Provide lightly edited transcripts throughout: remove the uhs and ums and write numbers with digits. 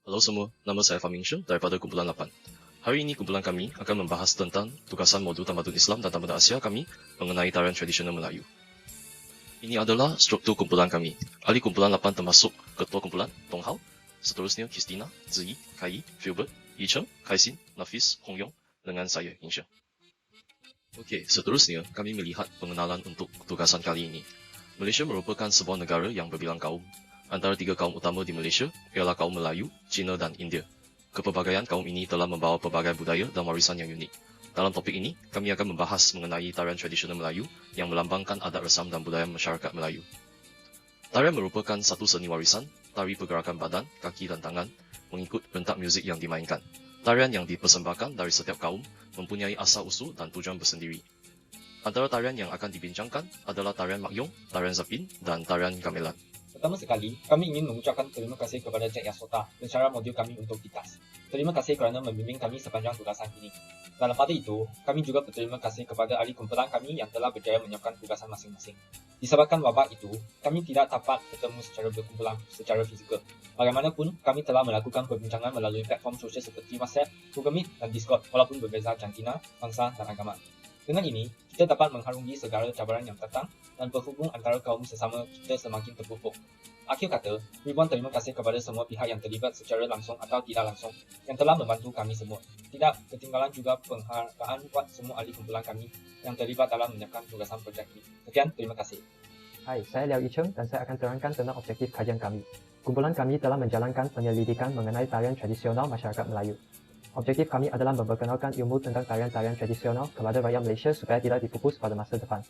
Halo semua, nama saya Fahmin Syah daripada Kumpulan 8. Hari ini kumpulan kami akan membahas tentang tugasan modul Tamadun Islam dan Tamadun Asia kami mengenai tarian tradisional Melayu. Ini adalah struktur kumpulan kami. Ahli kumpulan 8 termasuk Ketua Kumpulan, Tong Hao, seterusnya Christina, Ziyi, Kai, Filbert, Yi Cheng, Kaisin, Nafis, Hong Yong dengan saya, Insya. Okey, seterusnya kami melihat pengenalan untuk tugasan kali ini. Malaysia merupakan sebuah negara yang berbilang kaum. Antara tiga kaum utama di Malaysia ialah kaum Melayu, Cina dan India. Kepelbagaian kaum ini telah membawa pelbagai budaya dan warisan yang unik. Dalam topik ini, kami akan membahas mengenai tarian tradisional Melayu yang melambangkan adat resam dan budaya masyarakat Melayu. Tarian merupakan satu seni warisan, tari pergerakan badan, kaki dan tangan, mengikut rentak muzik yang dimainkan. Tarian yang dipersembahkan dari setiap kaum mempunyai asal-usul dan tujuan bersendiri. Antara tarian yang akan dibincangkan adalah tarian Makyong, tarian Zapin dan tarian Gamelan. Pertama sekali, kami ingin mengucapkan terima kasih kepada Cik Yasota pensyarah modul kami untuk PITAS. Terima kasih kerana membimbing kami sepanjang tugasan ini. Dalam pada itu, kami juga berterima kasih kepada ahli kumpulan kami yang telah berjaya menyiapkan tugasan masing-masing. Disebabkan wabak itu, kami tidak dapat bertemu secara berkumpulan secara fizikal. Bagaimanapun, kami telah melakukan perbincangan melalui platform sosial seperti WhatsApp, Google Meet dan Discord walaupun berbeza jantina, bangsa dan agama. Dengan ini, kita dapat mengharungi segala cabaran yang datang dan berhubung antara kaum sesama kita semakin terpupuk. Akhir kata, ribuan terima kasih kepada semua pihak yang terlibat secara langsung atau tidak langsung yang telah membantu kami semua. Tidak ketinggalan juga penghargaan buat semua ahli kumpulan kami yang terlibat dalam menyiapkan tugasan projek ini. Sekian, terima kasih. Hai, saya Liao Yi Cheng dan saya akan terangkan tentang objektif kajian kami. Kumpulan kami telah menjalankan penyelidikan mengenai tarian tradisional masyarakat Melayu. Objektif kami adalah memperkenalkan ilmu tentang tarian-tarian tradisional kepada rakyat Malaysia supaya tidak dipupus pada masa depan.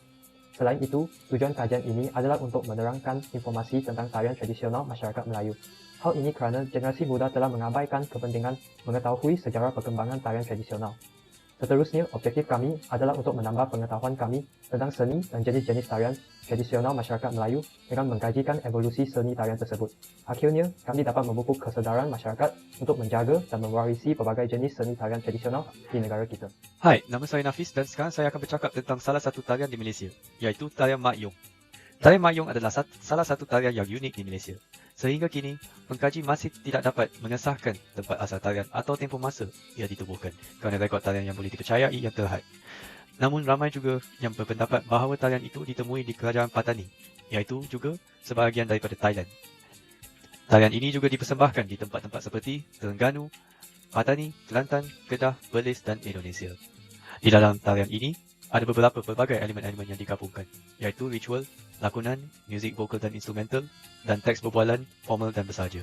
Selain itu, tujuan kajian ini adalah untuk menerangkan informasi tentang tarian tradisional masyarakat Melayu. Hal ini kerana generasi muda telah mengabaikan kepentingan mengetahui sejarah perkembangan tarian tradisional. Seterusnya, objektif kami adalah untuk menambah pengetahuan kami tentang seni dan jenis-jenis tarian tradisional masyarakat Melayu dengan mengkajikan evolusi seni tarian tersebut. Akhirnya, kami dapat memupuk kesedaran masyarakat untuk menjaga dan mewarisi pelbagai jenis seni tarian tradisional di negara kita. Hai, nama saya Nafis dan sekarang saya akan bercakap tentang salah satu tarian di Malaysia, iaitu tarian Makyong. Tarian Makyong adalah salah satu tarian yang unik di Malaysia. Sehingga kini, pengkaji masih tidak dapat mengesahkan tempat asal tarian atau tempoh masa ia ditubuhkan kerana rekod tarian yang boleh dipercayai yang terhad. Namun ramai juga yang berpendapat bahawa tarian itu ditemui di kerajaan Patani, iaitu juga sebahagian daripada Thailand. Tarian ini juga dipersembahkan di tempat-tempat seperti Terengganu, Patani, Kelantan, Kedah, Perlis dan Indonesia. Di dalam tarian ini, ada beberapa pelbagai elemen-elemen yang digabungkan, iaitu ritual, lakonan, muzik vokal dan instrumental, dan teks perbualan, formal dan bersaja.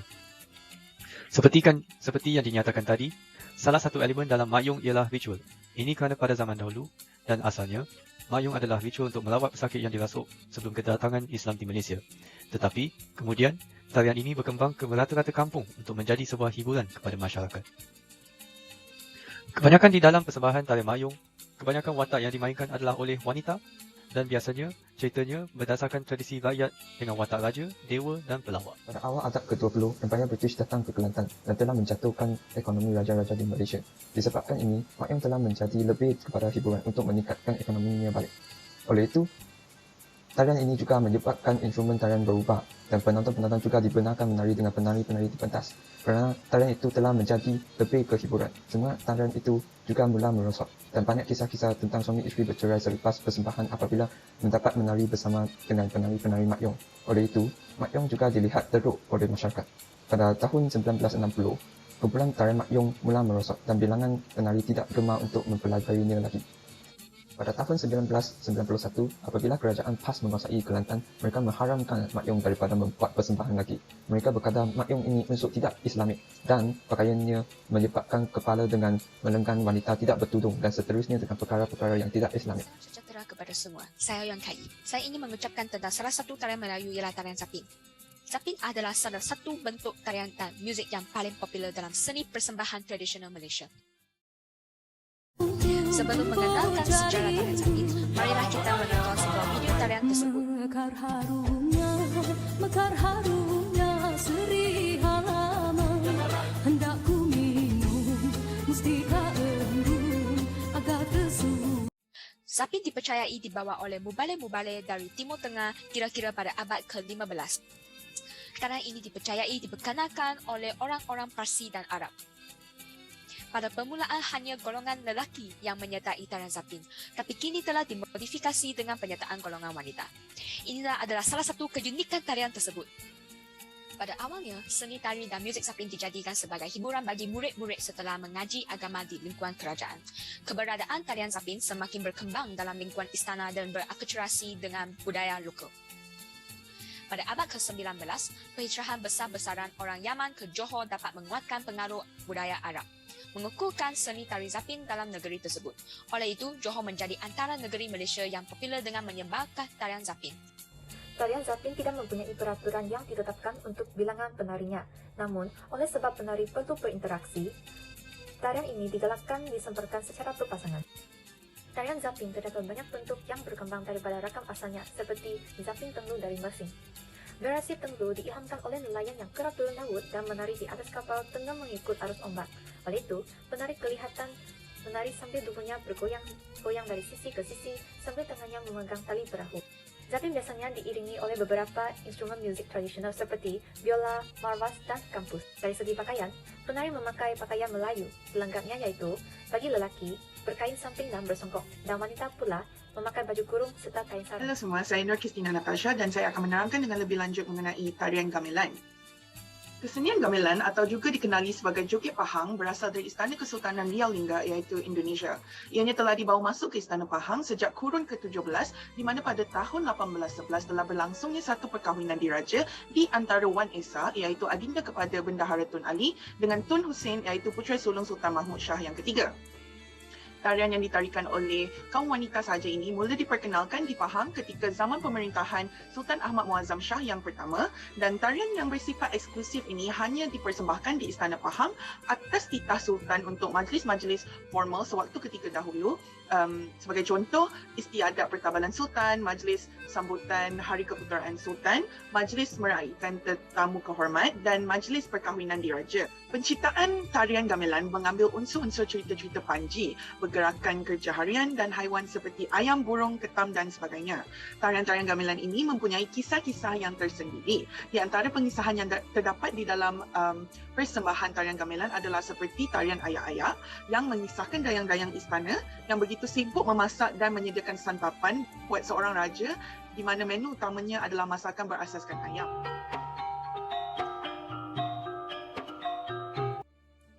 Seperti yang dinyatakan tadi, salah satu elemen dalam Makyong ialah ritual. Ini kerana pada zaman dahulu, dan asalnya, Makyong adalah ritual untuk melawat pesakit yang dirasuk sebelum kedatangan Islam di Malaysia. Tetapi, kemudian, tarian ini berkembang ke merata-rata kampung untuk menjadi sebuah hiburan kepada masyarakat. Kebanyakan di dalam persembahan tarian Makyong, kebanyakan watak yang dimainkan adalah oleh wanita dan biasanya ceritanya berdasarkan tradisi rakyat dengan watak raja, dewa dan pelawak. Pada awal abad ke-20, Empayar British datang ke Kelantan dan telah menjatuhkan ekonomi raja-raja di Malaysia. Disebabkan ini, Makyong telah menjadi lebih kepada hiburan untuk meningkatkan ekonominya balik. Oleh itu, tarian ini juga menyebabkan instrumen tarian berubah dan penonton-penonton juga dibenarkan menari dengan penari-penari di pentas. Kerana tarian itu telah menjadi lebih ke hiburan, semua tarian itu juga mula merosot dan banyak kisah-kisah tentang suami isteri bercerai selepas persembahan apabila mendapat menari bersama dengan penari-penari Makyong. Oleh itu, Makyong juga dilihat teruk oleh masyarakat. Pada tahun 1960, kumpulan tarian Makyong mula merosot dan bilangan penari tidak gemar untuk mempelajarinya lagi. Pada tahun 1991, apabila kerajaan PAS menguasai Kelantan, mereka mengharamkan Makyong daripada membuat persembahan lagi. Mereka berkata Makyong ini unsur tidak Islamik dan pakaiannya menyebabkan kepala dengan melenggang wanita tidak bertudung dan seterusnya dengan perkara-perkara yang tidak Islamik. Sejahtera kepada semua, saya Yon Kai. Saya ingin mengucapkan tentang salah satu tarian Melayu ialah tarian Zapin. Zapin adalah salah satu bentuk tarian dan muzik yang paling popular dalam seni persembahan tradisional Malaysia. Sebelum mengenalkan sejarah tarian Zapin, marilah kita menonton sebuah video tarian tersebut. Mekar harumnya seri halaman, hendak ku minum, mustika embun agar tersusun. Zapin dipercayai dibawa oleh mubalik-mubalik dari Timur Tengah kira-kira pada abad ke-15. Tarian ini dipercayai diperkenalkan oleh orang-orang Parsi dan Arab. Pada permulaan hanya golongan lelaki yang menyertai tarian zapin, tapi kini telah dimodifikasi dengan penyertaan golongan wanita. Inilah adalah salah satu keunikan tarian tersebut. Pada awalnya, seni tari dan muzik zapin dijadikan sebagai hiburan bagi murid-murid setelah mengaji agama di lingkungan kerajaan. Keberadaan tarian zapin semakin berkembang dalam lingkungan istana dan berakulturasi dengan budaya lokal. Pada abad ke-19, perhijrahan besar-besaran orang Yaman ke Johor dapat menguatkan pengaruh budaya Arab, mengukuhkan seni tari zapin dalam negeri tersebut. Oleh itu, Johor menjadi antara negeri Malaysia yang popular dengan menyebarkan tarian zapin. Tarian zapin tidak mempunyai peraturan yang ditetapkan untuk bilangan penarinya. Namun, oleh sebab penari perlu berinteraksi, tarian ini digalakkan disemparkan secara berpasangan. Tarian zapin terdapat banyak bentuk yang berkembang daripada rakam asalnya seperti zapin tenglu dari Mersing. Variasi tenglu diilhamkan oleh nelayan yang kerap turun laut dan menari di atas kapal tengah mengikut arus ombak. Oleh itu, penari kelihatan menari sambil tubuhnya bergoyang-goyang dari sisi ke sisi sambil tangannya memegang tali perahu. Zapin biasanya diiringi oleh beberapa instrumen muzik tradisional seperti biola, marwas, dan kampus. Dari segi pakaian, penari memakai pakaian Melayu. Pelengkapnya yaitu, bagi lelaki, berkain samping dan bersongkok, dan wanita pula memakai baju kurung serta kain sarung. Halo semua, saya Nur Kristina Natasha dan saya akan menerangkan dengan lebih lanjut mengenai tarian gamelan. Kesenian gamelan atau juga dikenali sebagai joget Pahang berasal dari Istana Kesultanan Riau Lingga iaitu Indonesia. Ianya telah dibawa masuk ke Istana Pahang sejak kurun ke-17 di mana pada tahun 1811 telah berlangsungnya satu perkahwinan diraja di antara Wan Esa iaitu adinda kepada Bendahara Tun Ali dengan Tun Hussein iaitu putera sulung Sultan Mahmud Shah yang ketiga. Tarian yang ditarikan oleh kaum wanita sahaja ini mula diperkenalkan di Pahang ketika zaman pemerintahan Sultan Ahmad Muazzam Shah yang pertama dan tarian yang bersifat eksklusif ini hanya dipersembahkan di Istana Pahang atas titah Sultan untuk majlis-majlis formal sewaktu ketika dahulu. Sebagai contoh, istiadat pertabalan Sultan, majlis sambutan Hari Keputeraan Sultan, majlis meraihkan tetamu kehormat dan majlis perkahwinan diraja. Penciptaan tarian gamelan mengambil unsur-unsur cerita-cerita Panji, pergerakan kerja harian dan haiwan seperti ayam, burung, ketam dan sebagainya. Tarian-tarian gamelan ini mempunyai kisah-kisah yang tersendiri. Di antara pengisahan yang terdapat di dalam persembahan tarian gamelan adalah seperti tarian ayak-ayak yang mengisahkan dayang-dayang istana yang begitu sibuk memasak dan menyediakan santapan buat seorang raja di mana menu utamanya adalah masakan berasaskan ayam.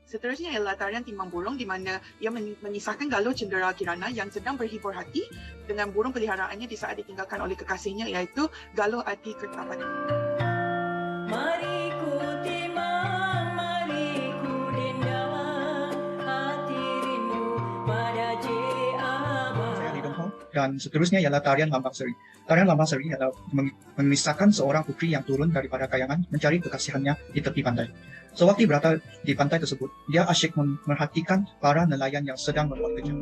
Seterusnya ialah tarian timbang burung di mana ia mengisahkan galuh cendera Kirana yang sedang berhibur hati dengan burung peliharaannya di saat ditinggalkan oleh kekasihnya iaitu galuh Ati Kertapan. Mari ku timang, mari ku dendang, hati rindu pada Abang. Saya Lee Dong Hong dan seterusnya ialah tarian Lambang Seri. Tarian Lambang Seri adalah mengisahkan seorang putri yang turun daripada kayangan mencari kekasihannya di tepi pantai. Sewaktu berada di pantai tersebut, dia asyik memerhatikan para nelayan yang sedang membuat kerja.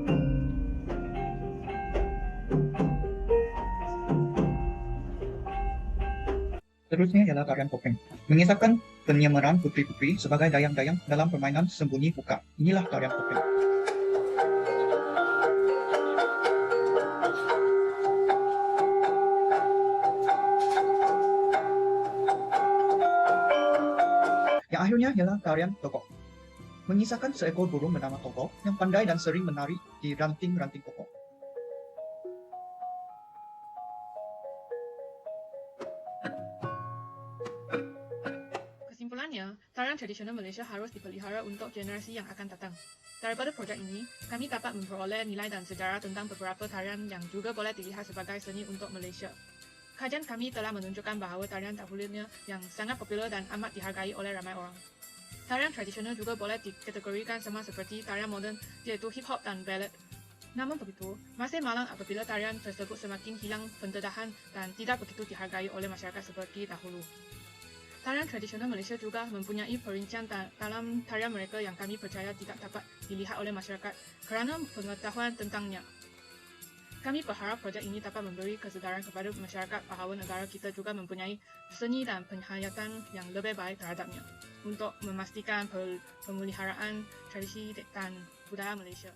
Seterusnya ialah tarian topeng, mengisahkan penyamaran putri-putri sebagai dayang-dayang dalam permainan sembunyi buka. Inilah tarian topeng. Yang akhirnya ialah tarian tokok, mengisahkan seekor burung bernama tokok yang pandai dan sering menari di ranting-ranting pokok. Kesimpulannya, tarian tradisional Malaysia harus dipelihara untuk generasi yang akan datang. Daripada projek ini, kami dapat memperoleh nilai dan sejarah tentang beberapa tarian yang juga boleh dilihat sebagai seni untuk Malaysia. Kajian kami telah menunjukkan bahawa tarian dahulunya yang sangat popular dan amat dihargai oleh ramai orang. Tarian tradisional juga boleh dikategorikan sama seperti tarian moden iaitu hip hop dan ballad. Namun begitu, masih malang apabila tarian tersebut semakin hilang pendedahan dan tidak begitu dihargai oleh masyarakat seperti dahulu. Tarian tradisional Malaysia juga mempunyai perincian dalam tarian mereka yang kami percaya tidak dapat dilihat oleh masyarakat kerana pengetahuan tentangnya. Kami berharap projek ini dapat memberi kesedaran kepada masyarakat bahawa negara kita juga mempunyai seni dan penghayatan yang lebih baik terhadapnya untuk memastikan pemeliharaan tradisi dan budaya Malaysia.